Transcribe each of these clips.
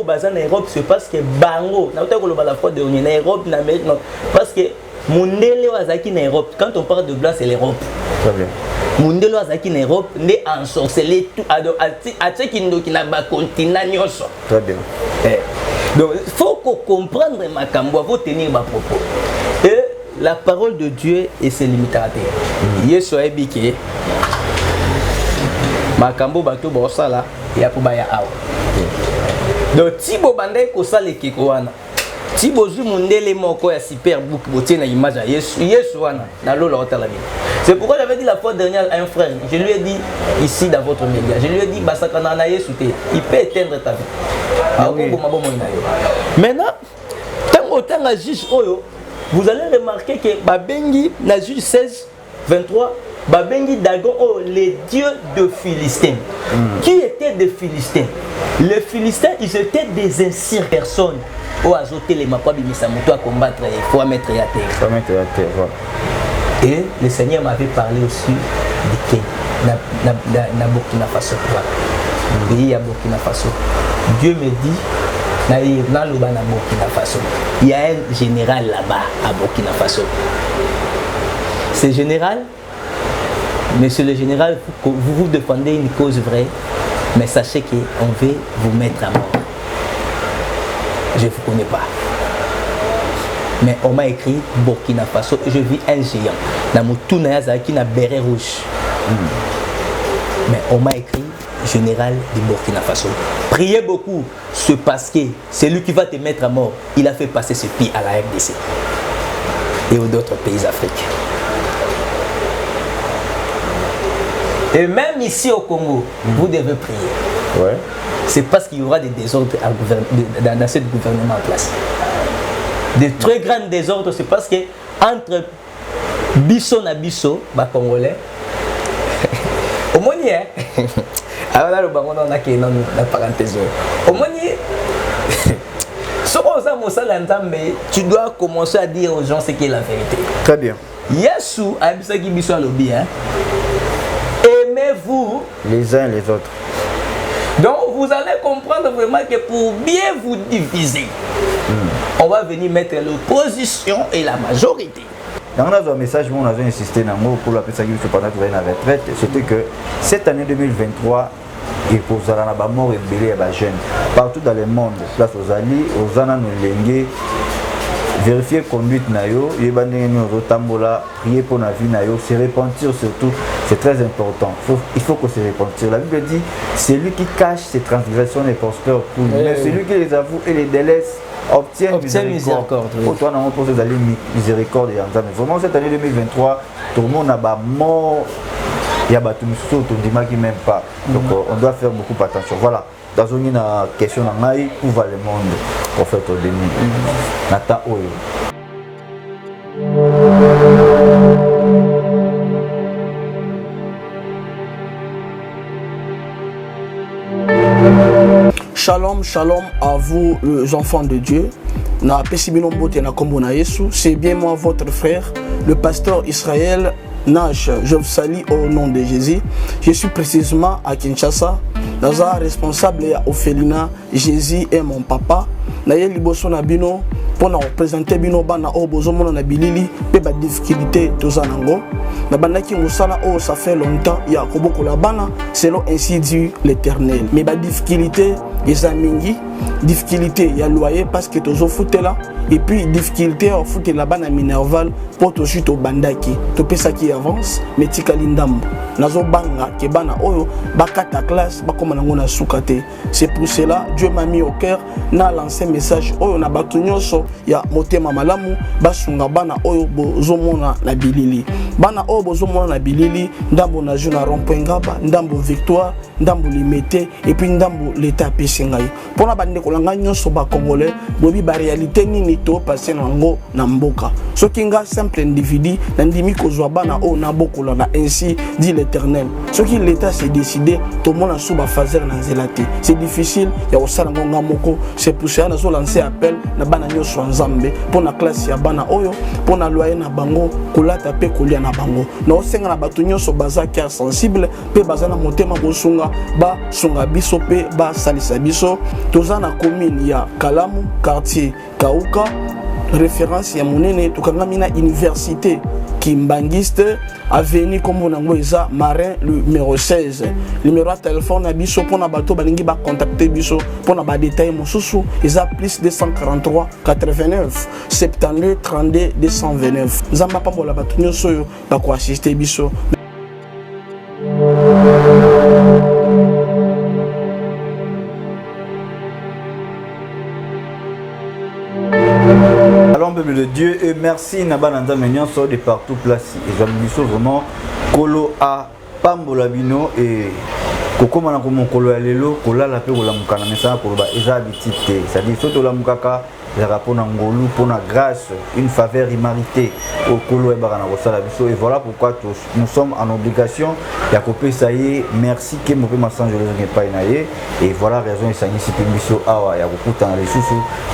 baza en Europe c'est parce que bango na autant que la fois de en Europe na Amérique parce que mondele wazaki en Europe quand on parle de blanc c'est l'Europe. Très bien. Mondele wazaki en Europe né ensorcelé tout à ce qui na ba continent nyonso. Très bien. Donc il faut comprendre ma cambo faut tenir ma propos. Et la parole de Dieu et ses limitations. Yesu aibiki makambo bato bosala ya kubaya awa. Donc tibo bandai ko sala kiko wana. Tibo zu mundele moko ya superbook botie na image ya Yesu wana na lola otala bi. C'est pourquoi j'avais dit la fois dernière à un frère, je lui ai dit ici dans votre média, je lui ai dit basakana na Yesu te, il peut éteindre ta vie. Maintenant, tant que juge oyo, vous allez remarquer que Babengi, la juge 16, 23, Babengi Dagon, oh, les dieux de Philistins. Qui étaient des Philistins? Les Philistins, ils étaient des incires personnes. Oh, azoter les mapas, bimisamuto à combattre, il faut mettre à terre. Il faut mettre à terre, voilà. Et le Seigneur m'avait parlé aussi du Kenya, na Burkina Faso. Il y a Burkina Faso. Dieu me dit, dans le Burkina Faso, il y a un général là-bas à Burkina Faso. Ce général, monsieur le général, vous défendez une cause vraie, mais sachez qu'on veut vous mettre à mort. Je ne vous connais pas. Mais on m'a écrit Burkina Faso et je vis un géant. Namutu Nayazaki na béret rouge. Mais on m'a écrit général du Burkina Faso. Priez beaucoup, c'est parce que c'est lui qui va te mettre à mort. Il a fait passer ce pied à la RDC et aux d'autres pays africains. Et même ici au Congo, vous devez prier. Ouais. C'est parce qu'il y aura des désordres dans ce gouvernement en place. Des très grands désordres, c'est parce que entre Bisso na Bisso, bah Congolais, au moins, alors là, le baron on a qui est dans la parenthèse. Au moins, tu dois commencer à dire aux gens ce qui est la vérité. Très bien. Yesu a dit ça qui Bisso à l'objet. Aimez-vous les uns les autres. Donc vous allez comprendre vraiment que pour bien vous diviser, on va venir mettre l'opposition et la majorité. Dans notre message, on avait insisté pour la personne qui pendant que vous avez retraite, c'était que cette année 2023, il faut la mort et belé à jeunes. Partout dans le monde, place aux alliés, aux anas nous vérifier conduite nayo, prier pour la vie nayo, se repentir surtout, c'est très important. Il faut que se repentir. La Bible dit, c'est lui qui cache ses transgressions et prospère pour lui. Mais celui qui les avoue et les délaisse obtient miséricorde. Pour toi, on pose d'aller miséricorde et mais vraiment cette année 2023, tout le monde a mort, il y a battu tout le monde qui même pas. Donc on doit faire beaucoup attention. Voilà. Dans une question où va le monde, prophète au déni. Nathan Oyo. Shalom, shalom à vous les enfants de Dieu. C'est bien moi votre frère, le pasteur Israël Nash. Je vous salue au nom de Jésus. Je suis précisément à Kinshasa. Naza responsable ya Ophelina, Jésus est mon papa. Naye liboso na bino pour na représenter bino bana o bozomona na bilili pe ba difficulté tozanango. Na banaki musala o ça fait longtemps ya koboko la bana selon ainsi dit l'Éternel. Mais ba difficulté ezamingi, difficulté ya loyer parce que tozo foutela et puis difficulté au foot la bana minerval pour to suite au bandaki. To pesa qui avance mais tikali ndambo. Nazo banga ke bana oyo bakata classe bakoma nango na sukate. C'est pour cela Dieu m'a mis au cœur na lancé message oyo na batu nyonso ya motema malamu basunga bana oyo bozomona na bilili. Bana oyo bozomona na bilili ndambo na juna rompengaba, ndambo victoire, ndambo limité et puis ndambo l'état pesingai. Pona bande kolanga nyonso ba congolais bobi ba réalité nini to passer nango na mboka. Soki nga simple individu na ndimi kozwa bana oyo na bokola na ainsi dit l'Éternel. Soki l'état s'est décidé to mona suba fazer na zelate. C'est difficile ya osala ngonga moko. C'est pour ça na so lancer appel na bana nyonso nzambe pona classe ya bana oyo pona loyer na bango kolata pe kolia na bango na osenga na bato nyonso baza cœur sensible pe baza na motema bosunga ba sunga biso pe ba salisa biso toza na commune ya Kalamu quartier Kauka référence ya monene tokangami na université Kimbangiste avenue comme on eza Marin le numéro 16 numéro de téléphone na biso pona bato balingi ba contacter biso pona ba détail mosusu eza plus 243 89 72 32 229 nzamba pambola bato nyonso yo ba ko assister biso. Peuple de Dieu et merci Nabananda Menyan sort de partout place et j'aime vraiment Kolo a Pambola Bino et Koko Manako Kolo a Lelo Kola la pe Kola Mukana mais ça pour ba eza habitude c'est-à-dire surtout la Mukaka les rapports n'angolou pour la grâce une faveur imméritée au Kolo et Barana Rosala Biso et voilà pourquoi tous nous sommes en obligation ya copé ça y est merci que mon père Sanjo le pas naé et voilà raison et sani sipi biso awa ya kokuta na les sous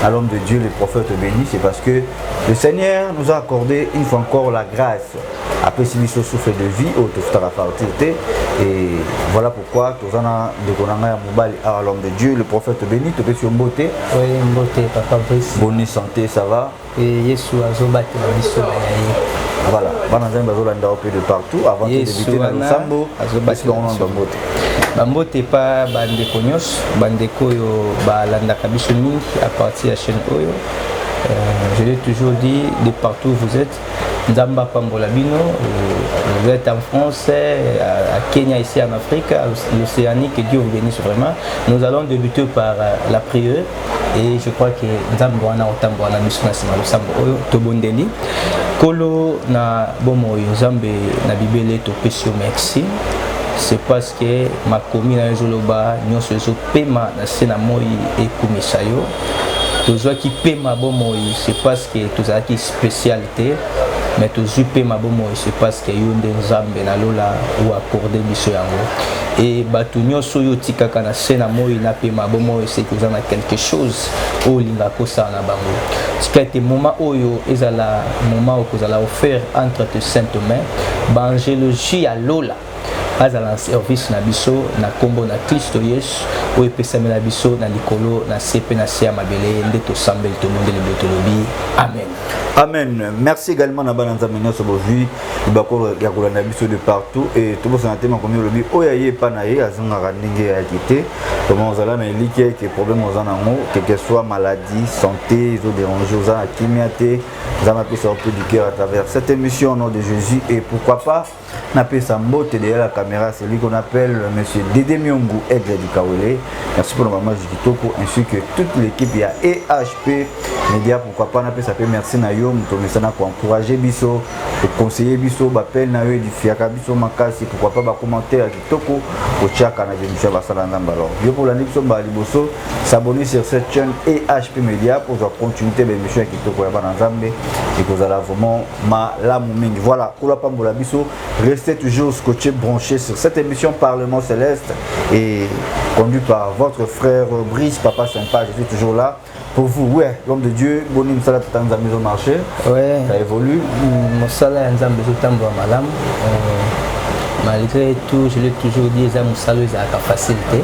à l'homme de Dieu le prophète béni c'est parce que le Seigneur nous a accordé une fois encore la grâce après si biso souffle de vie au tout à la partie et voilà pourquoi tous en a de konanga mobile à l'homme de Dieu le prophète béni te peut sur beauté oui beauté papa Brice bonne santé ça va et Yesu azobate na biso voilà banazan bazolanda au peu de partout avant de débuter dans le sambo parce qu'on en beauté bambote pa bandeko nyos bandeko yo balandaka biso mingi à partir de chaîne oyo je l'ai toujours dit de partout où vous êtes Nzamba Pambola Bino vous êtes en France à Kenya ici en Afrique à l'Océanie que Dieu vous bénisse vraiment nous allons débuter par la prière et je crois que Nzamba wana otambo wana biso na sima losambo oyo tobondeli kolo na bomo Nzambe na bibele to pesio merci c'est parce que ma commune na Zoloba nyonso zo pema na sena moi ekumisa yo tozo ki pema bomo c'est parce que toza ki spécialité mais tozo pema bomo c'est parce que yo nde Nzambe na lola ou accorder biso yango et batu nyonso yo tikaka na sena moi na pema bomo c'est que za na quelque chose o linga ko sa na bango c'est moment oyo ezala moment où kozala offert entre tes saintes mains bangélogie ya lola azala service na biso na kombo na Kristo Yesu o epesame na biso na likolo na sepe na sia mabele nde to sambel to monde le botolobi amen. Amen. Merci également à Bananza Mena Sobovi, Bakor Yakulana Biso de partout et tout le monde comme le dit Oyaye Panaye, Azanga Randingue a quitté. Comment on a là, il y a des problèmes aux anneaux, quelle que soit maladie, santé, ils ont dérangé aux anneaux, chimiaté, ils ont appris sortir du cœur à travers cette émission au nom de Jésus et pourquoi pas, on appelle sa mbote derrière la caméra, c'est lui qu'on appelle monsieur Dédé Myongu, Aigle du Kawele. Merci pour le maman Jikitoko ainsi que toute l'équipe, il y a EHP Média, pourquoi pas, on appelle ça, merci Nayo. Pour encourager biso, pour conseiller biso, bapel na yo du fiaka biso makasi, pourquoi pas ba commentaire kitoko au chaka na émission basala nzamba. Alors, yo pour la nixo ba liboso, s'abonner sur cette chaîne EHP Média pour continuer l'émission kitoko ya bana nzambe et que vous allez vraiment malamu mingi. Voilà, pour la pambola biso, restez toujours scotché branché sur cette émission Parlement Céleste et conduit par votre frère Brice, papa sympa, je suis toujours là. Pour vous, ouais, l'homme de Dieu, Bonim Salat Tanzamé au marché, ouais. Ça évolue. Mon salaire est un peu de madame. Malgré tout, je l'ai toujours dit, les hommes saluent à la facilité.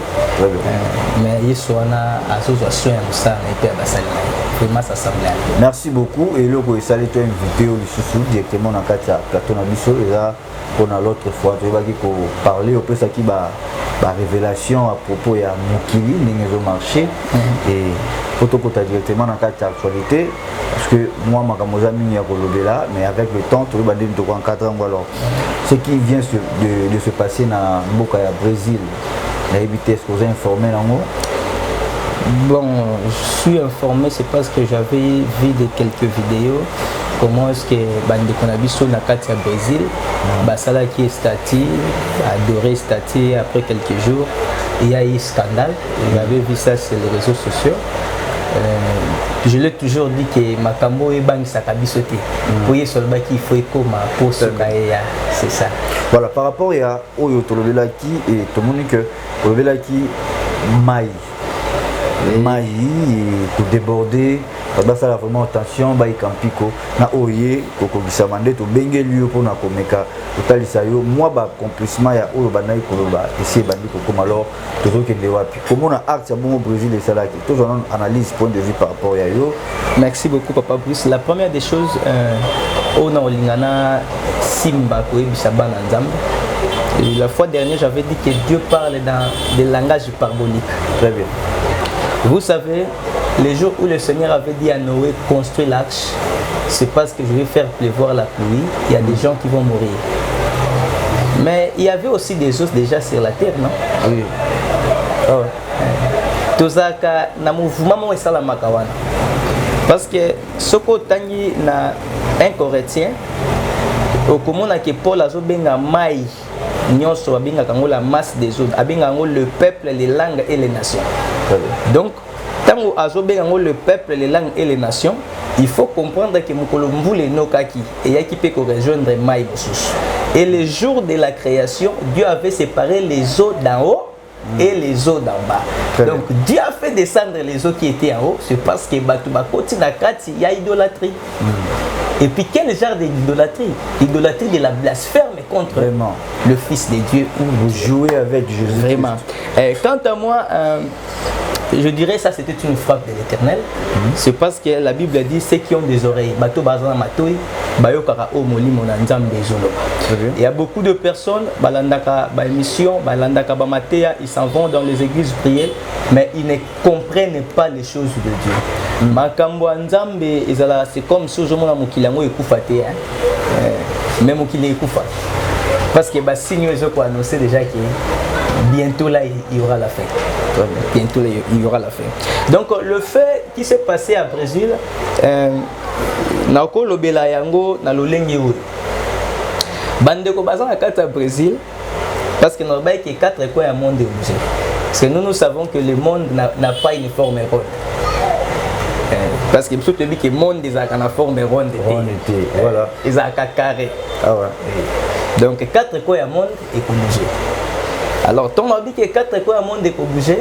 Mais ils sont à l'association et puis à la vraiment ça semble. Merci beaucoup. Et le coup, ça été invité au Lissoussou directement dans le plateau Nabiso. Et là, on a l'autre fois, tu vas parler au peu ça qui va révélation à propos de Moukili, au marché. Et photocopie directement dans l'actualité parce que moi ma mini là mais avec le temps tout le monde doit encadrer alors ce qui vient de se passer dans Boca Brésil la évité est-ce que vous êtes informé là bon je suis informé c'est parce que j'avais vu de quelques vidéos comment est-ce que bande konabiso na kati ya Brésil basala qui est stati adoré stati après quelques jours il y a eu scandale j'avais vu ça sur les réseaux sociaux. Je l'ai toujours dit que Makambo et Bang Sakabisote. Vous voyez sur le bas qu'il faut comment pour ce cas-là, c'est ça. Voilà, par rapport à Oyo Tolobelaki et tout le monde que Tolobelaki Maï pour déborder ça a vraiment attention ba ikampiko na oye kokobisa mande to benge lieu pour na komeka totalisa yo moi ba accomplissement ya oyo banai koloba essayer bandi kokoma alors tozokende wapi comment na art ya bon au Brésil et salaki tous on analyse point de vue par rapport à yo. Merci beaucoup Papa Brice. La première des choses on a olingana simba koyebisa bana nzambe. La fois dernière j'avais dit que Dieu parle dans des langages paraboliques. Très bien. Vous savez, les jours où le Seigneur avait dit à Noé construire l'arche, c'est parce que je vais faire pleuvoir la pluie, il y a des gens qui vont mourir. Mais il y avait aussi des os déjà sur la terre, non? Oui. Oh. Tozaka na mouvement et salamaka wana. Parce que ce tangi na un Corinthien au komona que Paul azobenga mai nyonso abenga kango la masse des eaux, abenga kango le peuple, les langues et les nations. Donc tango azobenga kango le peuple, les langues et les nations, il faut comprendre que mokolo mbule nokaki et yaki pe ko rejoindre mai mosusu. Et le jour de la création, Dieu avait séparé les eaux d'en haut et les eaux d'en bas. Donc Dieu a fait descendre les eaux qui étaient en haut, c'est parce que Batu Bakoti Nakati, il y a idolâtrie. Et puis quel genre d'idolâtrie? L'idolâtrie de la blasphème contre vraiment le Fils de Dieu. Vous jouez avec Jésus. Vraiment. Quant à moi, je dirais ça c'était une frappe de l'Éternel. C'est parce que la Bible dit ceux qui ont des oreilles, bato bazana matoi, bayo kara o moli monanzam bezolo. Il y a beaucoup de personnes, balandaka ba émission, balandaka ba matea, ils s'en vont dans les églises prier, mais ils ne comprennent pas les choses de Dieu. Makambo nzambe ezala c'est comme si ozomona mokili yango ekufa te hein. Mais mokili ekufa. Parce que ba signe ezoko annoncer déjà que bientôt là il y aura la fin. Bientôt là, il y aura la fin. Donc le fait qui s'est passé à Brésil, nako lobela yango na lolenge oyo. Bandeko bazana kata Brésil parce que nous avons que 4 coins à monde obligé. Parce que nous savons que le monde n'a pas une forme ronde. Parce que tout le dit que le monde est en forme ronde. Voilà. Ils ont carré. Ah ouais. Donc 4 coins à monde est obligé. Alors, tant on dit que 4 coins à monde est obligé,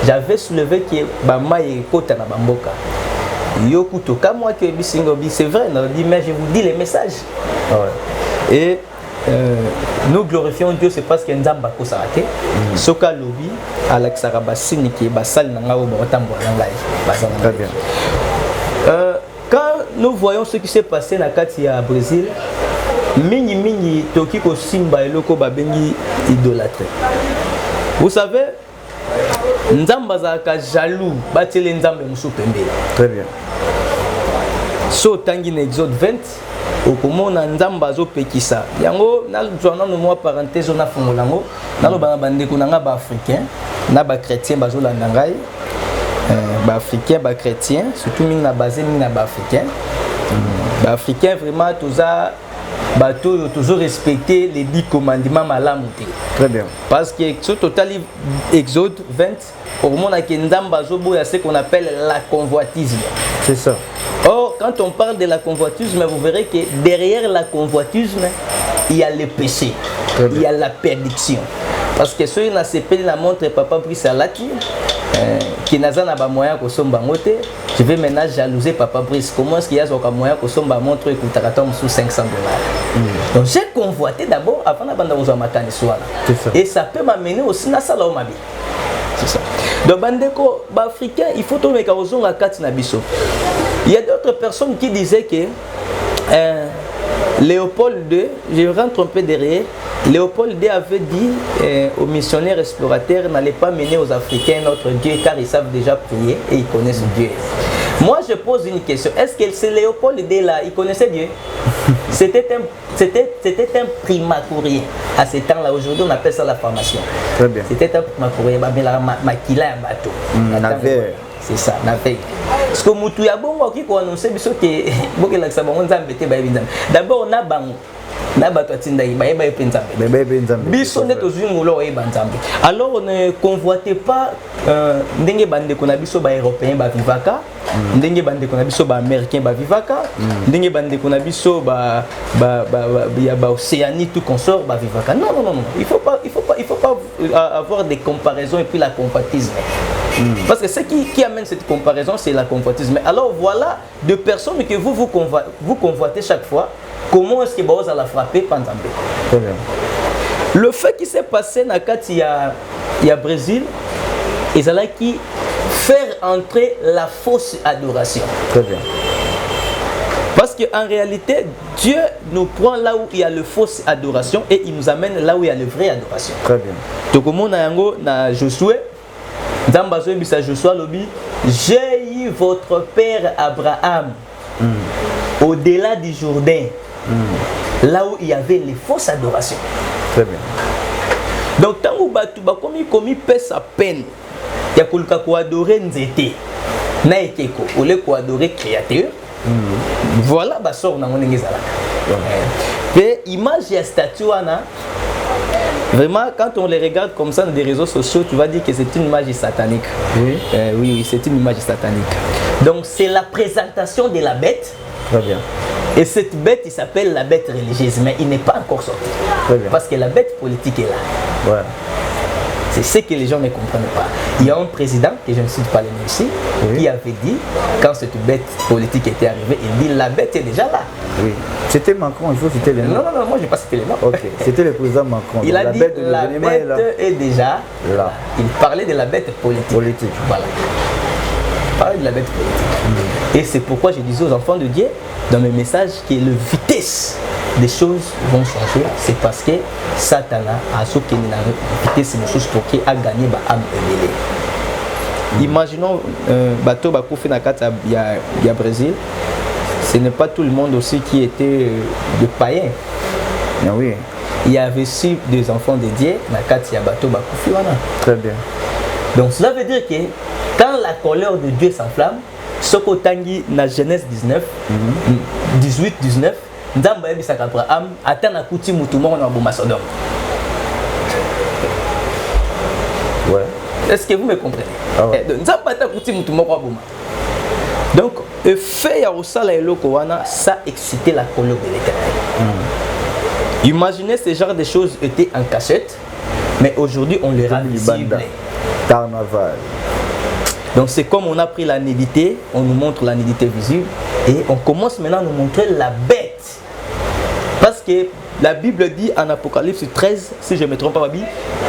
j'avais soulevé que Bama est kota na bamboka. Yokuto, comme moi que Bisingobi, c'est vrai, on dit, mais je vous dis les messages. Ah ouais. Et nous glorifions Dieu, c'est parce que Nzamba ko sarate. Soka lobi, Alex Arabasini qui est basal nanga ou batambo nangai. Très bien. Quand nous voyons ce qui s'est passé na kati ya Brésil, mingi toki ko simba eloko babengi idolâtrie. Vous savez, Nzamba zaka jaloux, batele Nzambe musu pembele. Très bien. So tangi na Exode 20, okomona Nzamba zo pekisa. Yango na zwana no moi parenthèse na fongolango, na lo bana bandeko nanga ba africain, na ba chrétien bazo landa ngai. Ba africain, ba chrétien, surtout mingi na basé mingi na ba africain. Ba africain vraiment toza bateau toujours respecter les 10 commandements malamu. Très bien. Parce que ce total Exode 20 au moment où Nzamba zobo il y a ce qu'on appelle la convoitisme. C'est ça. Or quand on parle de la convoitisme, vous verrez que derrière la convoitisme, il y a le péché, il y a la perdition. Parce que ceux qui n'ont pas la montre Papa Brice Alaki, qui n'a pas moyen de se faire, je vais maintenant jalouser Papa Brice. Comment est-ce qu'il y a un moyen de se faire montre et sous $500? Donc j'ai convoité d'abord avant de vous matin soir. Et ça peut m'amener aussi à ça. C'est ça. Donc bandeko africain, il faut trouver qu'à Katina Bisso. Il y a d'autres personnes qui disaient que Léopold II, je rentre un peu derrière, Léopold II avait dit aux missionnaires explorateurs n'allez pas mener aux Africains notre Dieu car ils savent déjà prier et ils connaissent Dieu. Moi je pose une question, est-ce que ce Léopold II là, il connaissait Dieu? C'était un primacourien à ce temps-là, aujourd'hui on appelle ça la formation. Très bien. C'était un primacourien, maquila un bateau. Navire. C'est ça, navire. Parce que Moutou Yabongo qui a annoncé que d'abord on a bango. Alors on ne convoitait pas ndenge bande ko na biso ba européen ba vivaka, ndenge bande ko na biso ba américain ba vivaka, ndenge bande ko na biso ba Océanie tout consort ba vivaka. Non, il faut pas avoir des comparaisons et puis la convoitisme. Parce que ce qui amène cette comparaison, c'est la convoitise. Mais alors voilà deux personnes que vous convoitez chaque fois. Comment est-ce que vous allez la frapper pendant Très bien. Le fait qui s'est passé dans il y a Brésil, ils allaient qui faire entrer la fausse adoration. Très bien. Parce qu'en réalité, Dieu nous prend là où il y a le fausse adoration et il nous amène là où il y a le vrai adoration. Très bien. Donc comme on a na Josué, Zambazo bisa Josué lobi, j'ai eu votre père Abraham au-delà du Jourdain, là où il y avait les fausses adorations. Très bien. Donc tant que commis pèse sa peine, il y a quelqu'un qui adorer Nzete, na ekeko, ou le qui adorer créateur. Voilà, bah sort dans mon église. Et image et statue, vraiment, quand on les regarde comme ça dans des réseaux sociaux, tu vas dire que c'est une image satanique. Oui. Oui, c'est une image satanique. Donc c'est la présentation de la bête. Très bien. Et cette bête, il s'appelle la bête religieuse, mais il n'est pas encore sorti. Très bien. Parce que la bête politique est là. Voilà. C'est ce que les gens ne comprennent pas. Il y a un président, que je ne cite pas le nom ici, qui avait dit, quand cette bête politique était arrivée, il dit la bête est déjà là. Oui. C'était Macron, il faut citer les noms. Non, moi je n'ai pas cité les noms. Ok, c'était le président Macron. Il a dit la bête est déjà là. Il parlait de la bête politique. Voilà. Il parlait de la bête politique. Et c'est pourquoi je disais aux enfants de Dieu, dans mes messages, que la vitesse des choses vont changer. C'est parce que Satan a ce qu'il a vitesse des choses pour qu'il a gagné l'âme ébélée. Imaginons bateau bakoufi na kati ya Brésil. Ce n'est pas tout le monde aussi qui était de païens. Ah oui. Il y avait aussi des enfants de Dieu na kati ya bateau bakoufi wana. Très bien. Donc cela veut dire que quand la colère de Dieu s'enflamme, ce qu'Otangi na Genèse 19, 18-19, Nzamba yebisaka Abraham ata na kuti mutu moko na boma Sodome. Ouais. Est-ce que vous me comprenez? Ah ouais. Nzamba ata kuti mutu moko boma. Donc le fait ya osala eloko wana, ça excitait la colère de l'Éternel. Imaginez ce genre de choses étaient en cachette, mais aujourd'hui on les rend visibles. Carnaval. Donc c'est comme on a pris la nudité, on nous montre la nudité visible et on commence maintenant à nous montrer la bête. Parce que la Bible dit en Apocalypse 13, si je ne me trompe pas,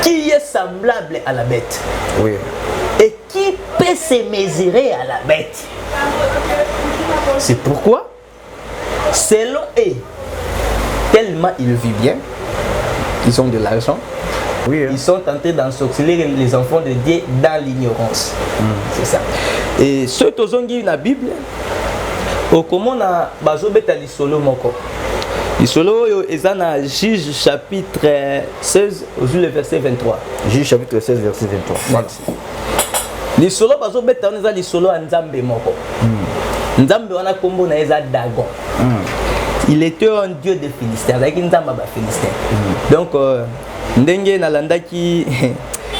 qui est semblable à la bête. Oui. Et qui peut se mesurer à la bête. C'est pourquoi, selon eux, tellement ils vivent bien, ils ont de l'argent, oui, hein. Ils sont en train d'ensorceler les enfants de Dieu dans l'ignorance. C'est ça. Et ceux qui ont la Bible, au comment on a bazobeta l'isolo moko. L'isolo est dans Juge chapitre 16, le verset 23. Juge chapitre 16, verset 23. Voilà. L'isolo bazobeta on est l'isolo en Nzambe moko. Nzambe wana kombo na eza Dagon. Il était un dieu des Philistins. Avec Nzamba ba Philistin. Donc ndenge nalandaki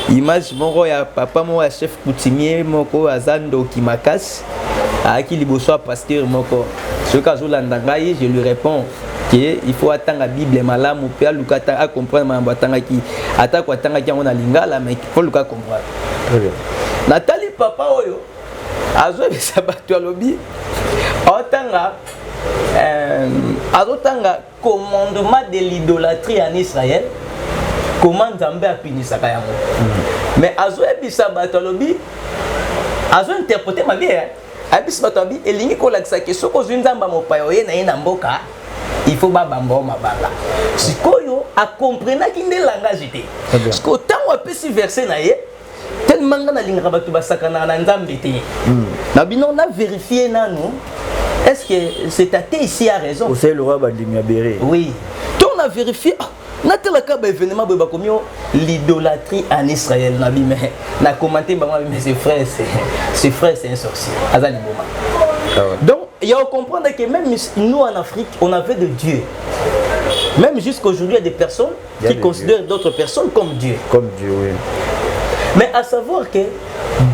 image moko ya papa moko ya chef coutumier moko azando kimakasi aki liboso pasteur moko ce cas azolanda ngai je lui réponds que il faut attendre la Bible malamu pe alukata a comprendre mambo atangaki atako atangaki yango na lingala mais il faut luka comprendre. Très bien. Natali papa oyo azobisa bato alobi otanga azotanga commandement de l'idolâtrie en Israël. Comment Nzambe a puni ça yango. Mais azo ebisa bato alobi azo interpréter ma bien. Abisa bato abi elingi ko lakisa ke soko Nzamba mopaya oye na ina mboka il faut ba bambo mabanga. Sikoyo a comprendre ki nde langage te. Parce que tant apesi verset na ye tellement na linga bato basakana na Nzambe te. Na bino na vérifier nanu. Est-ce que cet athée ici a raison? Au sein le roi Badimia Béré. Oui. On a vérifié. Événement l'idolâtrie en Israël. On a commenté mais ses frères c'est un sorcier. Donc il y a à comprendre que même nous en Afrique on avait de Dieu. Même jusqu'aujourd'hui il y a des personnes qui considèrent d'autres personnes comme Dieu. Comme Dieu, oui. Mais à savoir que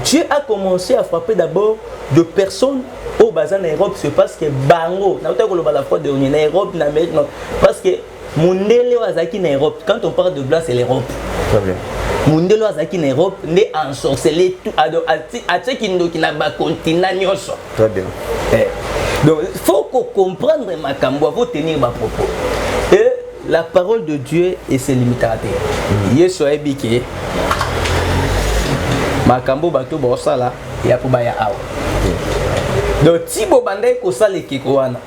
Dieu a commencé à frapper d'abord de personnes au bazar Europe, c'est parce que Bango, la fois de Europe, en Amérique, parce que Mondele Wazaki en Europe, quand on parle de blanc, c'est l'Europe. Très bien. mundelo azaki na Europe nde ensorcelé tout ateki ndoki na ba continent nyonso. Très bien. Donc il faut comprendre makambo, faut tenir ma propos. Et la parole de Dieu est ses limitations. Yesu a dit makambo bato bosala ya po baya awa. Donc tibo bandai ko sala kiko wana.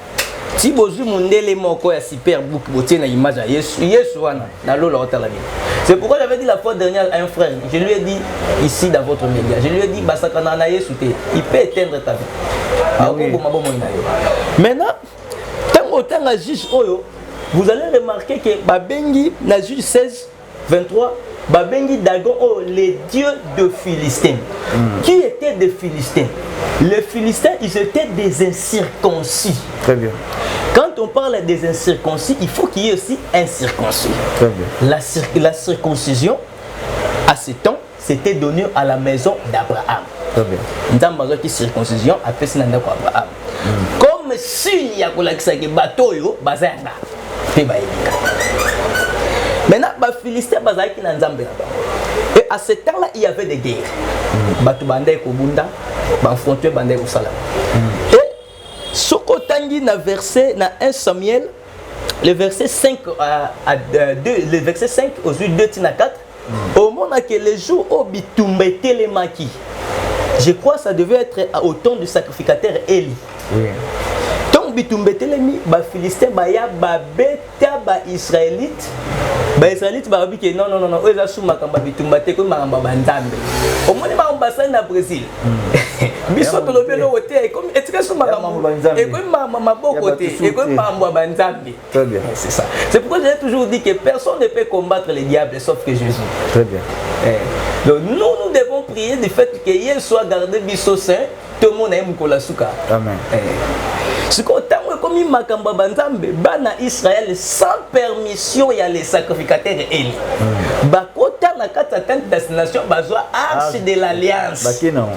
Tibo zu mundele moko ya superbook botie na image ya Yesu wana na lolo otala bien. C'est pourquoi j'avais dit la fois dernière à un frère, je lui ai dit ici dans votre média, je lui ai dit basakana na Yesu te, il peut éteindre ta vie. Maintenant, tant que juge Oyo, vous allez remarquer que Babengi, na juge 16, 23, Babengi Dagon, oh, les dieux de Philistins. Qui étaient des Philistins? Les Philistins, ils étaient des incirconcis. Très bien. Quand on parle des incirconcis, il faut qu'il y ait aussi un circoncis. Très bien. La circoncision, à ce temps, c'était donné à la maison d'Abraham. Très bien. Dans la circoncision, après c'est Abraham. Comme si il y a un bateau, bazanga. Maintenant, les Philistins bazaki na nzambe là-bas. Et à ce temps-là, il y avait des guerres. Batu bandai ko bunda, banfronté bandai ko sala. Et sokotangi na verset na 1 Samuel, le verset 5 à 2, le verset 5 aux 2 tina 4, au moment que les jours au bitumba les maquis. Je crois que ça devait être au temps du sacrificateur Élie. Oui. Donc bitumba telemi ba Philistin ba ya ba beta ba Israélite. Ba Israélite ba bi que non eux za suma kamba bitumba te ko mangamba banzambe. Au moins ma ambassadeur na Brésil. Biso to lobelo wote comme etika suma kamba et comme ma bokote et comme mamba banzambe. Très bien. C'est ça. C'est pourquoi j'ai toujours dit que personne ne peut combattre les diables sauf que Jésus. Très bien. Donc nous devons prier du fait que Dieu soit gardé biso saint, tout le monde aime kola suka. Amen. Ce qu'on t'a comme makamba banzambe bana Israël sans permission il y a les sacrificateurs Élie. Bakota na kata tente destination bazwa arche de l'alliance. Bakina.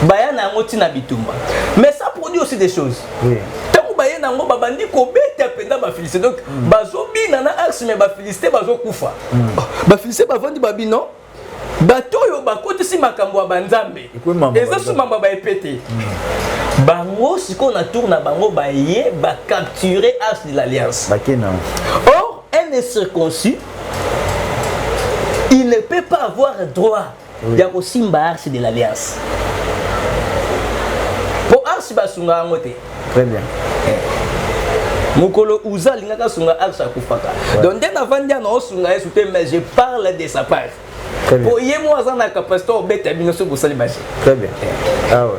Bayana ngoti na bitumba. Mais ça produit aussi des choses. Oui. Tant bayana ngo babandi ko beta penda ba Philistin donc bazo bina na arche mais ba Philistin bazo kufa. Ba Philistin bavandi babino bato yo bakoti si makambo banzambe. Eza su mamba ba epete. Bango siko na tour na bango ba ye ba capturer arche de l'alliance. Or un incirconcis il ne peut pas avoir droit ya ko simba arche de l'alliance. Pour arche ba sunga ngote. Très bien. Mukolo uza lingaka sunga arche akufaka. Donc dès avant dia na sunga yesu te mais je parle de sa part. Pour y moi ça na capacité au bête bino so bosali bashi. Très bien. Ah ouais.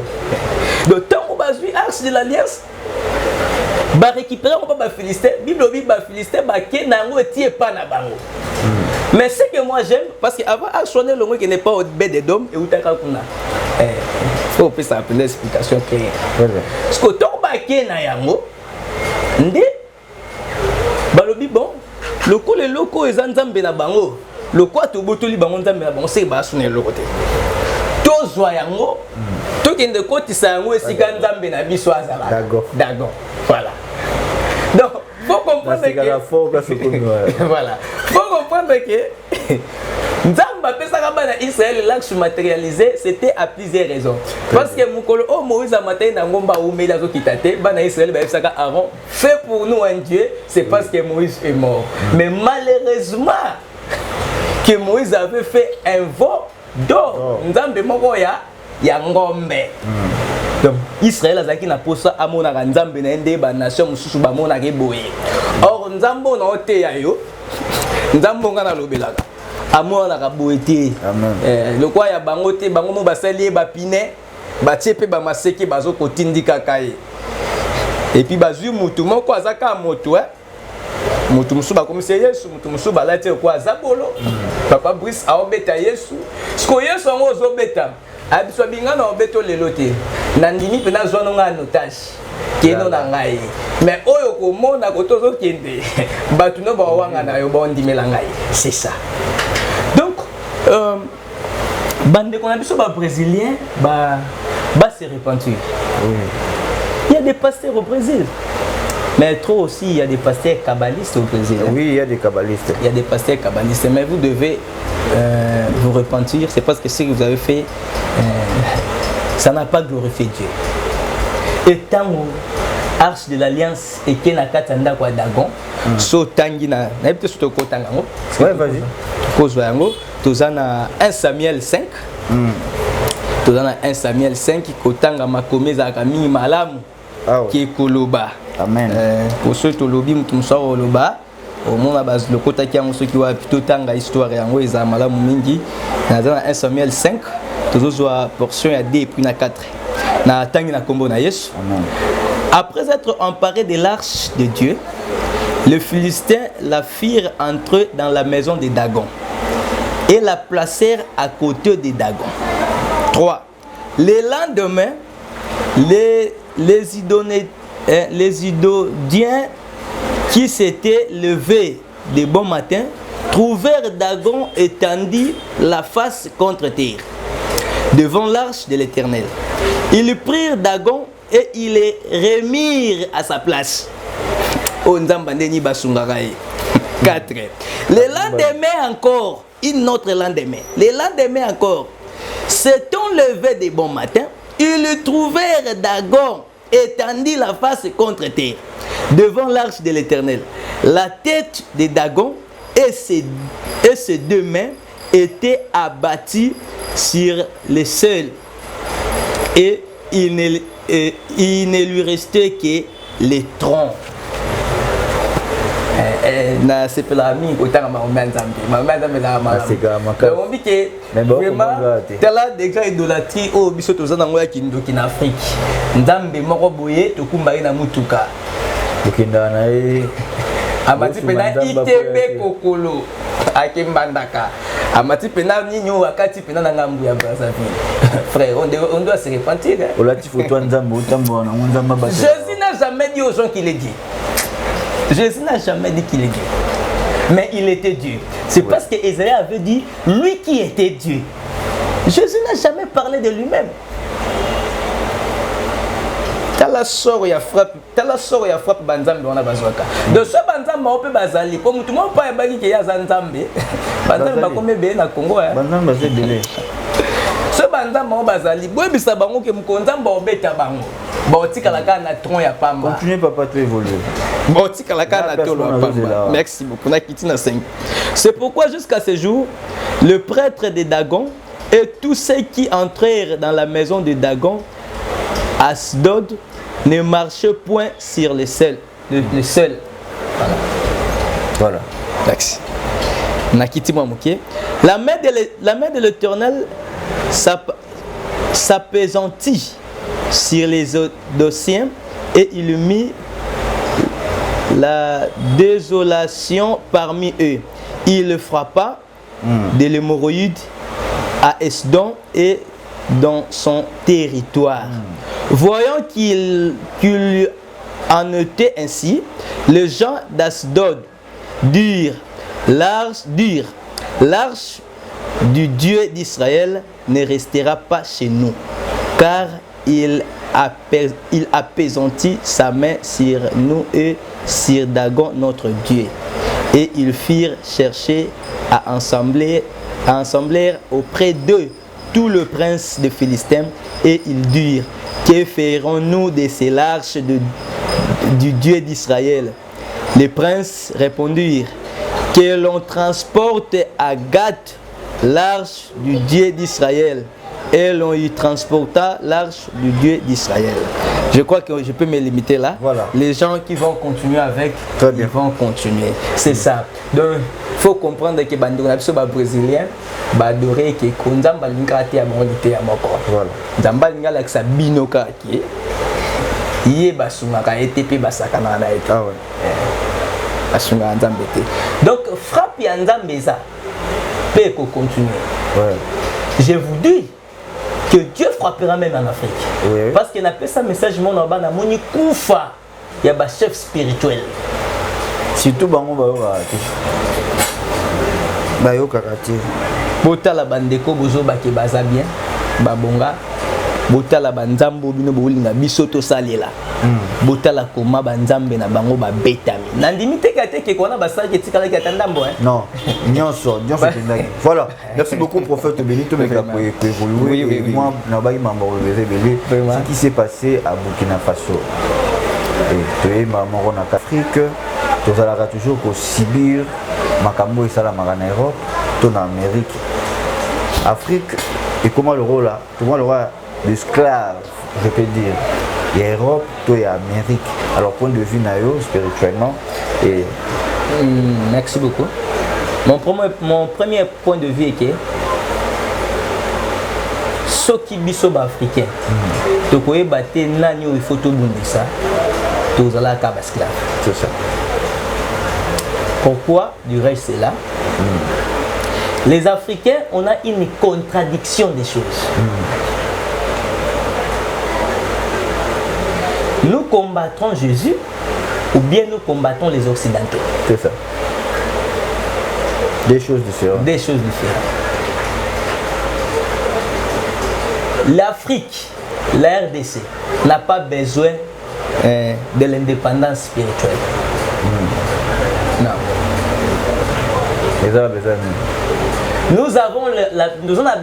Donc tant on bazui arche de l'alliance ba récupérer on pas Philistin, Bible ba Philistin ba ke nango etie pas na bango. Mais ce que moi j'aime parce que avant arche sonner le mot qui n'est pas au bête de dôme et utaka kuna. Faut peut ça appeler explication claire. Très bien. Ce que tant ba ke na yango ndé balobi bon le ko le loko ezanzambe na bango. Le quoi tu botoli bango nzambe na bango c'est ba sonner le côté. Tozwa yango to kende koti sa yango esika nzambe na biso azala. D'accord. Voilà. Donc faut comprendre que voilà. Faut comprendre que Nzamba pesaka bana Israël l'axe matérialisé c'était à plusieurs raisons. Parce que mukolo oh Moïse a matin na ngomba umela zo kitate bana Israël ba pesaka Aaron fait pour nous un Dieu c'est parce que Moïse est mort. Mais malheureusement que Moïse avait fait un veau d'or. Nzambe moko ya ngombe. Donc Israël azaki na posa amona nzambe na ende ba nation mususu ba mona ke boye. Or nzambo na ote ya yo. Nzambo ngana lobelaka. Amona ka boete. Amen. Le quoi ya bango te bango mo basali ba pine ba tiepe ba maseki bazo kotindika kai. Et puis bazui mutu moko azaka moto mutu musuba komisa Yesu mutu musuba lati kwa zabolo. Papa Brice a obeta Yesu. Sko Yesu ngo zo beta. Abiswa bingana obeto lelo te. Nandini pena zwana nga notage. Keno na ngai. Mais oyo ko mona ko tozo kende. Batu no ba wanga na yo ba ndimela ngai. C'est ça. Donc bande qu'on a biso ba brésilien ba se repentir. Oui. Il y a des pasteurs au Brésil. Mais trop aussi, il y a des pasteurs kabbalistes au Brésil. Oui, il y a des kabbalistes. Il y a des pasteurs kabbalistes, mais vous devez vous repentir. C'est parce que ce que vous avez fait, ça n'a pas glorifié Dieu. Et tant Arche de l'Alliance et Kenakata Ndakwa Dagon, so Tangina, n'habite sur le Kotangango. Ouais, vas-y. Kozwango, Tozana 1 Samuel 5. Tozana 1 Samuel 5, Kotanga Makomeza Kami Malamu, qui est Koloba. Amen. Pour ceux qui ont Koloba, au monde à base le kota qui a ceux qui ont plutôt tanga histoire et en gros ils ont Malamu Mingi. Dans 1 Samuel 5, toujours la portion à 2 et puis na 4. Na tangi na kombo na Yesu. Amen. Après être emparé de l'arche de Dieu, les Philistins la firent entrer dans la maison de Dagon et la placèrent à côté de Dagon. 3. Le lendemain, les Idodiens qui s'étaient levés de bon matin trouvèrent Dagon étendu la face contre terre devant l'arche de l'Éternel. Ils prirent Dagon et ils les remirent à sa place. 4. Le lendemain encore, une autre lendemain, le lendemain encore, s'étant levé de bon matin, ils trouvèrent Dagon étendu la face contre terre devant l'arche de l'Éternel. La tête de Dagon et ses 2 mains étaient abattues sur le sol et il ne lui restait que les troncs. Na sepela mi kotanga maombe nzambe la on dit que vraiment tela déjà idolâtrie au biso tozana ngoya kindoki na Afrique nzambe moko boye tokumba na mutuka ukinda na amati pena itebe kokolo akimbandaka amati pena ninyo wakati pena na ngambu ya Brazzaville. Frère, on doit se repentir. Jésus n'a jamais dit aux gens qu'il est Dieu. Jésus n'a jamais dit qu'il est Dieu. Mais il était Dieu. C'est parce que Isaïe avait dit lui qui était Dieu. Jésus n'a jamais parlé de lui-même. Tala soro ya frappe banzambe wana bazwaka. De ce banzambe on peut bazali comme tout le monde pas baki ke ya zanzambe. Banzambe bakome be na Congo ya. Banzambe bazedele. Ce banzambe on bazali boyebisa bango ke mukonzambe obeta bango. Baotikala ka na tronc ya pamba. Continuez papa tu évoluer. Baotikala ka na tolo ya pamba. Merci beaucoup. Na kitina 5. C'est pourquoi jusqu'à ce jour le prêtre de Dagon et tous ceux qui entrèrent dans la maison de Dagon Asdod ne marche point sur le sol. Voilà. Merci. La main de l'Éternel s'appesantit sur les Odociens et il mit la désolation parmi eux. Il frappa de l'hémorroïde à Esdon et dans son territoire. Voyant qu'il en était ainsi, les gens d'Asdod dirent l'arche du Dieu d'Israël ne restera pas chez nous, car il appesantit sa main sur nous et sur Dagon notre Dieu. Et ils firent chercher à assembler auprès d'eux tout le prince de Philistins, et ils dirent: que ferons-nous de ces l'arche du Dieu d'Israël? Les princes répondirent: que l'on transporte à Gath l'arche du Dieu d'Israël. Et l'on y transporta l'arche du Dieu d'Israël. Je crois que je peux me limiter là. Voilà. Les gens qui vont continuer avec, ils vont continuer. C'est ça. Donc, il faut comprendre que les Brésiliens adorent que Konzamba Linkate a monité à Moko. Voilà. Zamba Lingala sa binoka qui est basumaka ETP basakana na été. Ah ouais. Basunga Nzambete. Donc, frappe ya Nzambeza peut continuer. Ouais. Je vous dis que Dieu frappera même en Afrique. Oui. Parce qu'il appelle ça message mon abana moni kufa. Il y a un chef spirituel. Surtout bango bayo kakati. Bota la bandeko bozo bake baza bien. Babonga. botala banzambo bino bolinga biso to salela botala koma banzambe na bango ba betami nandimi teka teke kona basaki tikala ki atandambo non nyonso pendaki voilà merci beaucoup prophète Benito meka pour évoluer moi na baki mambo levé belé ce qui s'est passé à Burkina Faso et tu maman en Afrique tu allras toujours au Sibir makambo isala en Europe to en Amérique Afrique et comment le rôle là comment le rôle d'esclave je peux dire il y a Europe toi il y a Amérique alors point de vue naïo spirituellement et merci beaucoup mon premier point de vue est que ceux qui biso africain to koye baté nani il faut tout bundisa tous ala ka esclave c'est ça pourquoi dirais-je cela les Africains on a une contradiction des choses nous combattons Jésus ou bien nous combattons les Occidentaux. C'est ça. Des choses différentes. Des choses différentes. L'Afrique, la RDC, n'a pas besoin de l'indépendance spirituelle. Non. Ils ont besoin. Nous avons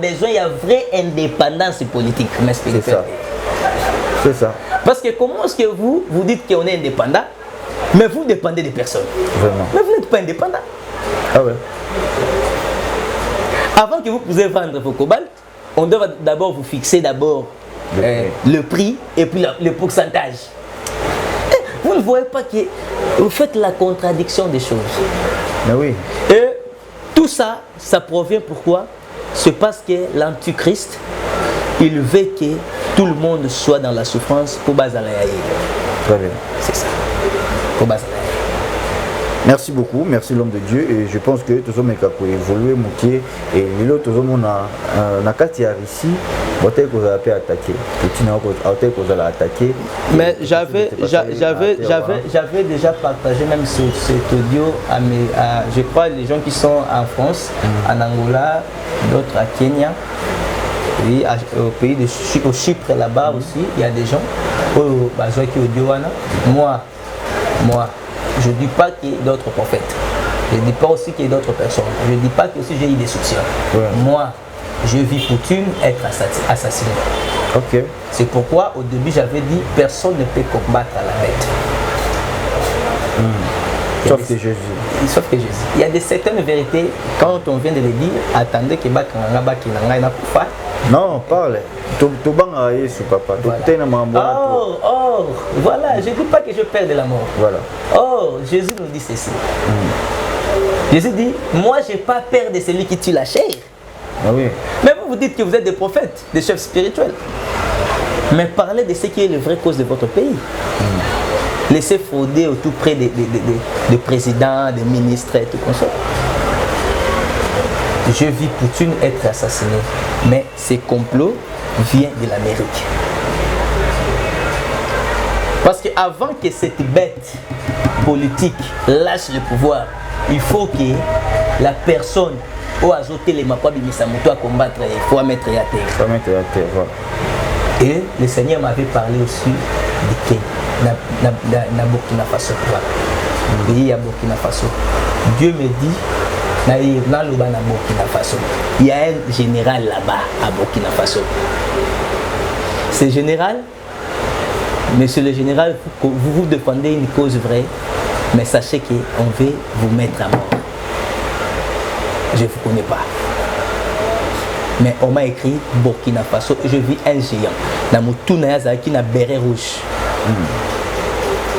besoin, il y a vraie indépendance politique, mais spirituelle. C'est ça. Parce que comment est-ce que vous dites qu'on est indépendant, mais vous dépendez des personnes. Vraiment. Mais vous n'êtes pas indépendant. Ah ouais. Avant que vous puissiez vendre vos cobalt, on doit d'abord vous fixer le prix et puis le pourcentage. Et vous ne voyez pas que vous faites la contradiction des choses. Mais oui. Et tout ça, ça provient pourquoi? C'est parce que l'Antichrist, il veut que tout le monde soit dans la souffrance pour Bazalaï. Très bien. C'est ça. Pour Bazalaï. Merci beaucoup, merci l'homme de Dieu et je pense que tout le monde peut évoluer, monter et l'autre tout le monde a Katia ici, peut-être qu'on a pu attaquer. Peut-être qu'on a attaqué. Mais j'avais déjà partagé même cet audio à je crois les gens qui sont en France, en Angola, d'autres à Kenya. Oui, au pays de au Chypre là-bas aussi, il y a des gens qui moi, je ne dis pas qu'il y ait d'autres prophètes. Je ne dis pas aussi qu'il y ait d'autres personnes. Je ne dis pas que aussi j'ai eu des soutiens. Ouais. Moi, je vis coutume être assassiné. Okay. C'est pourquoi au début j'avais dit personne ne peut combattre à la bête. Sauf que Jésus. Sauf que Jésus. Il y a des certaines vérités, quand on vient de les dire, attendez que non, parle. Oh, voilà, je ne dis pas que je perds de la mort. Voilà. Oh, Jésus nous dit ceci. Jésus dit, moi je n'ai pas peur de celui qui tue la chair. Ah oui. Mais vous dites que vous êtes des prophètes, des chefs spirituels. Mais parlez de ce qui est la vraie cause de votre pays. Laissez frauder au tout près des présidents, des ministres et tout comme ça. Je vis Poutine être assassiné, mais ces complots viennent de l'Amérique. Parce qu'avant que cette bête politique lâche le pouvoir, il faut que la personne au azoté les mapabi misamoto à combattre, il faut mettre à terre. Il faut mettre à terre, voilà. Et le Seigneur m'avait parlé aussi de que na Burkina Faso, pays à Burkina Faso. Dieu me dit, dans le Burkina Faso, il y a un général là-bas à Burkina Faso. Ce général, monsieur le général, vous défendez une cause vraie, mais sachez qu'on veut vous mettre à mort. Je ne vous connais pas. Mais on m'a écrit Burkina Faso et je vis un géant. Dans mon tour, qui a béret rouge.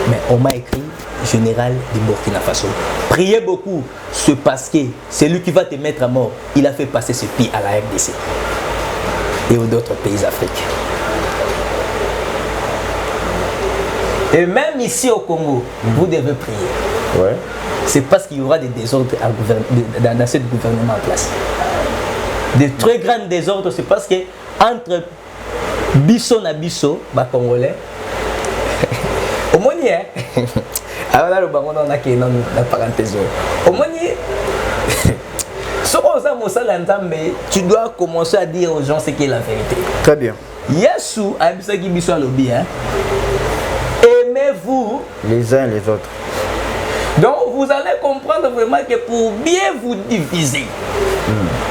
Mais on m'a écrit général de Burkina Faso. Priez beaucoup, c'est parce que c'est lui qui va te mettre à mort. Il a fait passer ce pied à la RDC et aux autres pays africains. Et même ici au Congo, vous devez prier. Ouais. C'est parce qu'il y aura des désordres dans ce gouvernement en place. Des très grands désordres, c'est parce que entre Bisso na Bisso, Congolais, au moins, alors là, le baron on a qui est dans la parenthèse. Au moins, tu dois commencer à dire aux gens ce qui est la vérité. Très bien. Yesu a dit qui biso lobby hein. Aimez-vous les uns les autres. Donc vous allez comprendre vraiment que pour bien vous diviser,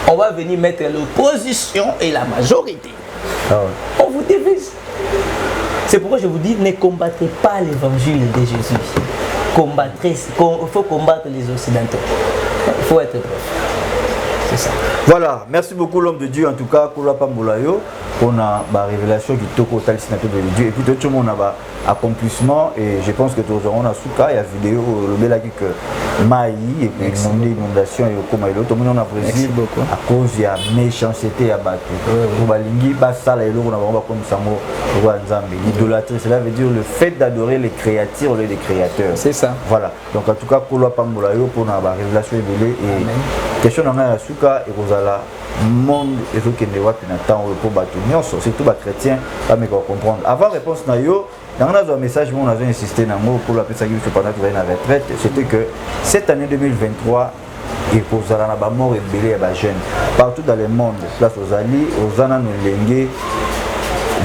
on va venir mettre l'opposition et la majorité. Ah ouais. On vous divise. C'est pourquoi je vous dis, ne combattez pas l'évangile de Jésus. Il faut combattre les Occidentaux. Il faut être bref. C'est ça. Voilà, merci beaucoup l'homme de Dieu en tout cas, Koula Pambolayo. On a ma révélation qui toko au talissinateur de Dieu. Et puis tout le monde a accomplissement et je pense que tout le monde a souka, il y a vidéo le bel acquis que Maï et puis inondation et comme tout le monde a Brésil à cause de la méchanceté à battre. Pour Balingi, Bassala et l'eau, on a comme Samo, l'idolâtrie, cela veut dire le fait d'adorer les créatures au lieu des créateurs. C'est ça. Voilà. Donc en tout cas, Koula Pambolayo pour la révélation évoluée et question dans la souka et Rosala. Monde et tout qui ne voit plus n'attend pour battre surtout les chrétiens pas me comprendre avant réponse na yo dans un message on a insisté dans mot pour la personne qui pendant que la retraite c'était que cette année 2023 il posera na ba mort et belé à ba jeunes partout dans le monde place aux alliés aux ana no lengue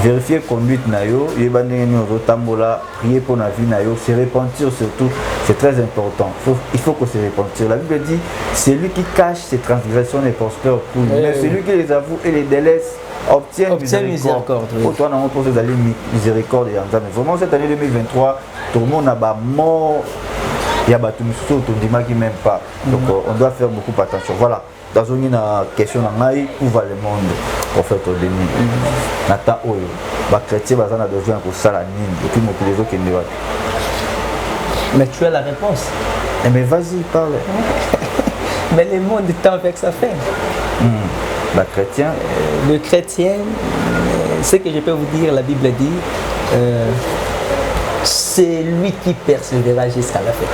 vérifier conduite na yo yebandenge no tambola prier pour la vie na yo se repentir surtout c'est très important il faut que se repentir la Bible dit c'est lui qui cache ses transgressions et prospère pour lui mais celui qui les avoue et les délaisse obtient miséricorde pour toi on pose d'aller miséricorde et mais vraiment cette année 2023 tout le monde a ba mort il y a battu tout le monde qui même pas donc on doit faire beaucoup attention voilà dans une question où va le monde prophète au demi nata oyo ba chrétien bazana besoin pour ça la nini et puis les autres qui ne voient. Mais tu as la réponse. Mais vas-y parle. Mais le monde tend vers sa fin. La chrétien le chrétien, ce que je peux vous dire, la Bible dit c'est lui qui persévérera jusqu'à la fin.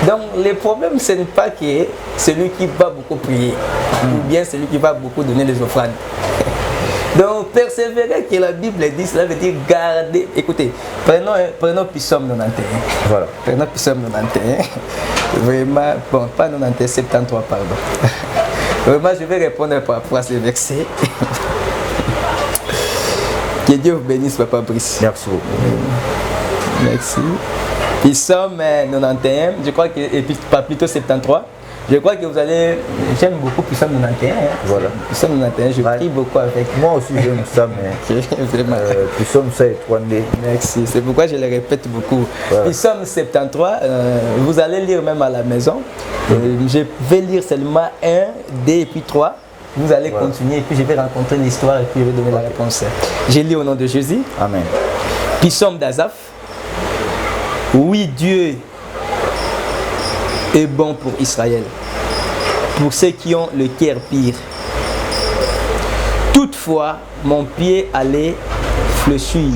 Donc le problème ce n'est pas que celui qui va beaucoup prier ou bien celui qui va beaucoup donner les offrandes. Donc persévérer que la Bible dit, cela veut dire garder. Écoutez, prenons Psaume 91. Voilà. Prenons Psaume 91. Vraiment, bon, pas 91, 73, pardon. Vraiment, je vais répondre par rapport à ce verset. Que Dieu vous bénisse, Papa Brice. Merci beaucoup. Merci. Psaume 91, je crois que, et puis pas plutôt 73. Je crois que vous allez. J'aime beaucoup Psaume 91. Voilà. Psaume 91, je prie beaucoup avec. Moi aussi j'aime ça, mais. Psaume 73. Merci. C'est pourquoi je le répète beaucoup. Voilà. Psaume 73, vous allez lire même à la maison. Je vais lire seulement 1, 2 et puis 3. Vous allez continuer et puis je vais rencontrer l'histoire et puis je vais donner la réponse. Je lis au nom de Jésus. Amen. Psaume d'Azaph. Oui, Dieu est bon pour Israël, pour ceux qui ont le cœur pire. Toutefois, mon pied allait fléchir,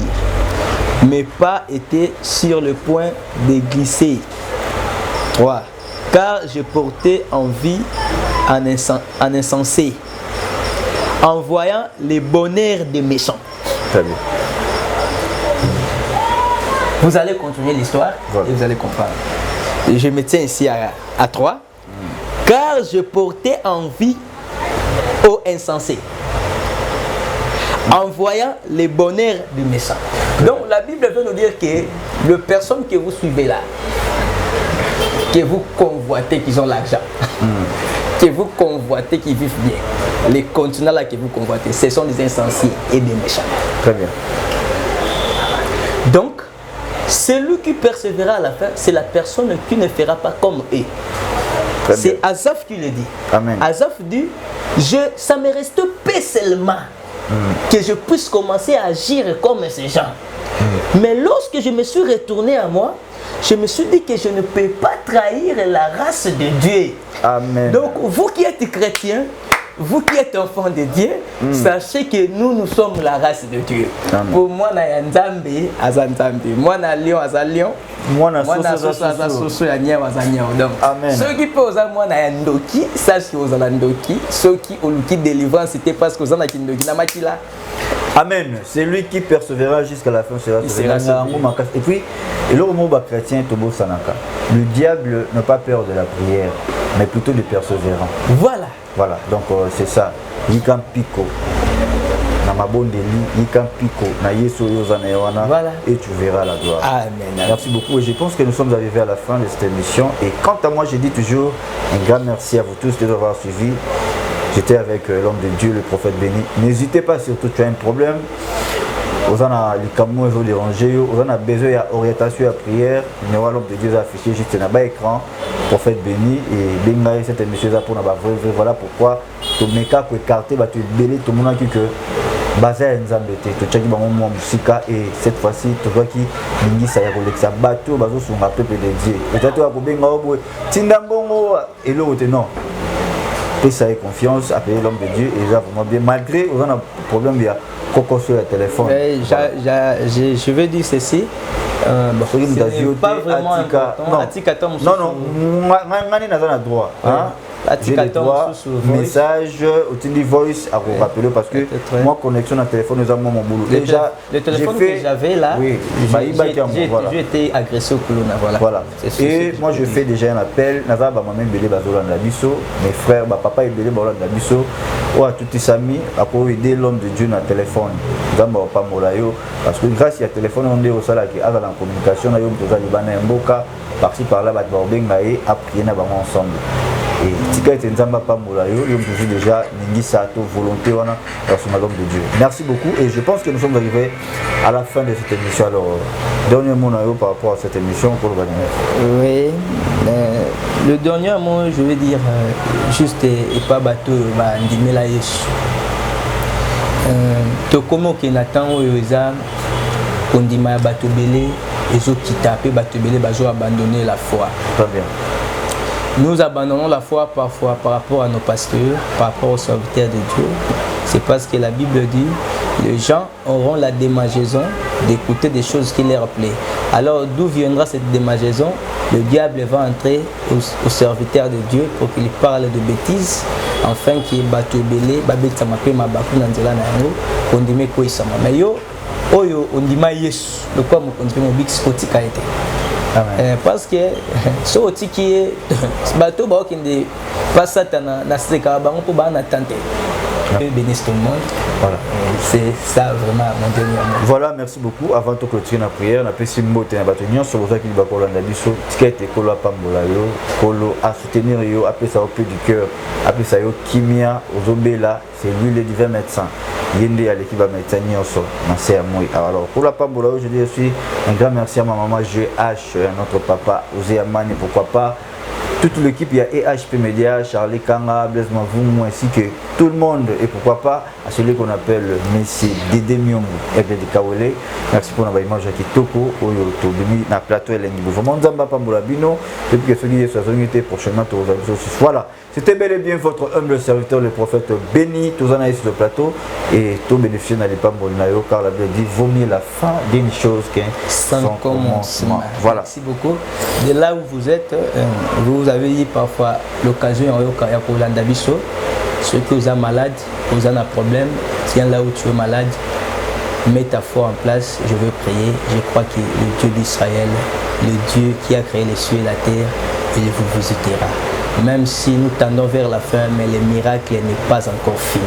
mes pas étaient sur le point de glisser. 3. Car je portais envie en insensé, en voyant les bonheurs des méchants. Très bien. Vous allez continuer l'histoire et vous allez comprendre. Et je me tiens ici à 3. Car je portais envie aux insensés, en voyant les bonheurs du méchant. Donc la Bible veut nous dire que les personnes que vous suivez là, que vous convoitez, qui ont l'argent, que vous convoitez, qui vivent bien, les continents là que vous convoitez, ce sont des insensés et des méchants. Très bien. Donc, celui qui persévérera à la fin, c'est la personne qui ne fera pas comme eux. C'est Azaph qui le dit. Amen. Azaph dit, ça me reste peu seulement que je puisse commencer à agir comme ces gens. Mais lorsque je me suis retourné à moi, je me suis dit que je ne peux pas trahir la race de Dieu. Amen. Donc, vous qui êtes chrétiens, vous qui êtes enfants de Dieu, sachez que nous sommes la race de Dieu. Amen. Pour moi, na Nzambe, azanzambe. Moi, na lion, azalion. Moi, na soso ya nyama za nyama. Donc, Amen. ceux qui peuvent moi na ndoki, sachez que vous avez ndoki. Ceux qui ont le délivrance, c'était parce que vous avez ndoki na makila. Amen. C'est lui qui persévérera jusqu'à la fin. Et puis, le diable n'a pas peur de la prière, mais plutôt de persévérant. Voilà. Voilà, donc c'est ça. Yikam Pico. Na mabondeli yikampiko na yeso yozana yawana et tu verras la gloire. Amen. Merci beaucoup et je pense que nous sommes arrivés à la fin de cette émission et quant à moi je dis toujours un grand merci à vous tous de nous avoir suivis. J'étais avec l'homme de Dieu, le prophète béni. N'hésitez pas, surtout tu as un problème. Vous en avez les camions, vous dérangez, vous en avez besoin d'orientation à prière. Le numéro de l'homme de Dieu est affiché juste dans l'écran. Prophète béni et béni cette émission pour nous. Voilà pourquoi tu n'es qu'à écarter, tu es belé, tout le monde a dit que Bazar Nzambete, tu as dit que musica et cette fois-ci, tu vois qui mingi ça y a bateau, bateau sur un peuple dédié. Et tu as dit que Tindambongo et l'autre non. Et ça ait confiance, appeler l'homme de Dieu et ça vraiment bien. Malgré on a un problème, il y a coco sur le téléphone. Je veux dire ceci. C'est pas vraiment important. Non, on a droit. J'ai le droit, message, outil voice à vous rappeler parce que moi, connexion à téléphone, nous avons mon boulot. Déjà, le téléphone que j'avais là, j'ai été agressé au Koulouna. Voilà. Et moi, je fais déjà un appel. Naza ba maman belé bazolanda biso, mes frères, papa est belé bazolanda biso. Ou à tous les amis, à pour aider l'homme de Dieu dans le téléphone. Zamba pas molayo parce que grâce à téléphone on est au sala qui a la communication na yo mtoza libana mboka par-ci par-là ba benga et appuyer na bango ensemble. Et si tu n'as pas molayo, il y a déjà une volonté dans l'homme de Dieu. Merci beaucoup et je pense que nous sommes arrivés à la fin de cette émission. Alors, dernier mot par rapport à cette émission pour le Banimé. Oui, le dernier mot, je veux dire juste et pas bateau, Ndimela Yesu. Tokomo Kenatan Oyoza, Kondima Bateau Belé, et ceux qui tapent Bateau Belé, ils ont abandonné la foi. Très bien. Nous abandonnons la foi parfois par rapport à nos pasteurs, par rapport aux serviteurs de Dieu. C'est parce que la Bible dit, les gens auront la démangeaison d'écouter des choses qui leur plaisent. Alors d'où viendra cette démangeaison? Le diable va entrer aux serviteurs de Dieu pour qu'il parle de bêtises, afin qu'il batte belé, babet samape mabaku nanzela na yango, kondime ko isama. Mais yo, oyo ondima Yesu, le quoi mo kondime mo bix kotika été. Parce que ce qui est bateau qui ne passe na seka bango pour ban attenter. Bénisse tout le monde. Voilà. C'est ça vraiment mon dernier mot. Voilà, merci beaucoup. Avant de clôturer la prière, on a fait simbo te na batonyo sur ça qui va coller na biso. Tikete kolo pambola yo, kolo à soutenir yo, appeler ça au pied du cœur, appeler ça yo kimia ozobela, c'est lui le divin médecin. Yende à l'équipe médecin nyonso na c'est moi. Alors pour la pambola yo, je dis aussi un grand merci à ma maman GH, à notre papa Osé Amani, pourquoi pas toute l'équipe, il y a EHP Média, Charlie Kanga, Blaise Mavoum, ainsi que tout le monde. Et pourquoi pas à celui qu'on appelle Messi Dédé Myongo, Ebe de Kawele. Merci pour notre image qui toko, Oyo Tobimi, na plateau et l'enguibou. Vraiment, Nzamba Pambolabino, depuis que ce qui est sur la prochainement, tous les autres. Voilà, c'était bel et bien votre humble serviteur, le prophète béni, tous en sur le plateau. Et tout bénéficier dans les Pambolinayo, car la Bible dit vaut mieux la fin d'une chose qu'un sans commencement. Voilà. Merci beaucoup. De là où vous êtes, vous avez eu parfois l'occasion pour l'Andabiso. Ceux qui sont malades, vous avez un problème, tiens là où tu es malade, mets ta foi en place, je veux prier. Je crois que le Dieu d'Israël, le Dieu qui a créé les cieux et la terre, il vous visitera. Même si nous tendons vers la fin, mais le miracle n'est pas encore fini.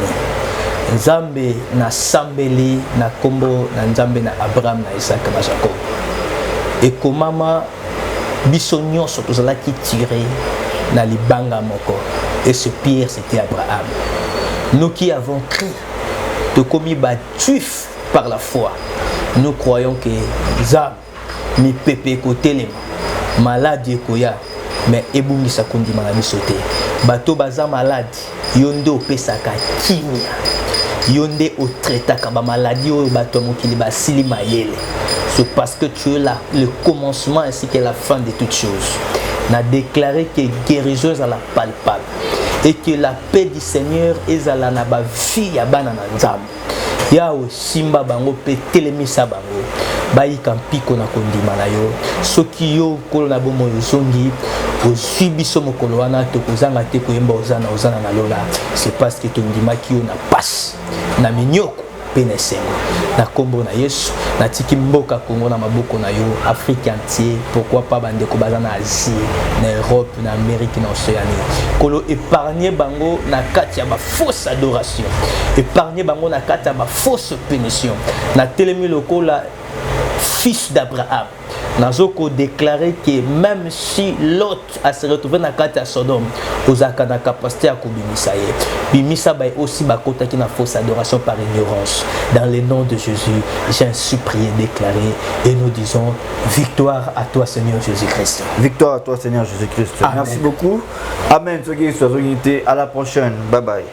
Nzambe na Sambeli, na Kombo, na Nzambe na Abraham, na Isaac, na Jacob. Et komama biso nyonso tozalaki tiré na libanga moko. Et ce Pierre, c'était Abraham. Nous qui avons cru, de commis battus par la foi, nous croyons que Zam, mi pepe kote les malade koya, mais ebungi sa kondi manabi sauté. Bato baza malade, yonde opesaka kimia, yonde o traitaka ba maladie o bato mokili ba silima yele. C'est parce que tu es là, le commencement ainsi que la fin de toutes choses. N'a déclaré que guérisseuse à la palpable et que la paix du Seigneur est à la naba vie à banana nzam. Ya o simba bango pe telemisa bango. Bayi kampiko na kondima na yo. Soki yo kolo na bomo yosongi o subiso mokolo wana to kozanga te ko yemba ozana na lola. C'est parce que tondima ki yo na passe na minyoko. pe na esengo na kombo na Yesu na tiki mboka Congo na maboko na yo Afrique entier pourquoi pas bandeko baza na Asie na Europe na Amérique na Océanie kolo épargner bango na kati ya ba fausse adoration épargner bango na kati ya ba fausse punition na telemi lokola fils d'Abraham Nazoko déclaré que même si Lot a se retrouvé dans la Sodome, Ozaka na capacité à kubimisa ye. Bimisa ba aussi bakota qui na fausse adoration par ignorance. Dans le nom de Jésus, j'ai ainsi prié, déclaré et nous disons victoire à toi Seigneur Jésus-Christ. Victoire à toi Seigneur Jésus-Christ. Merci beaucoup. Amen. À la prochaine. Bye bye.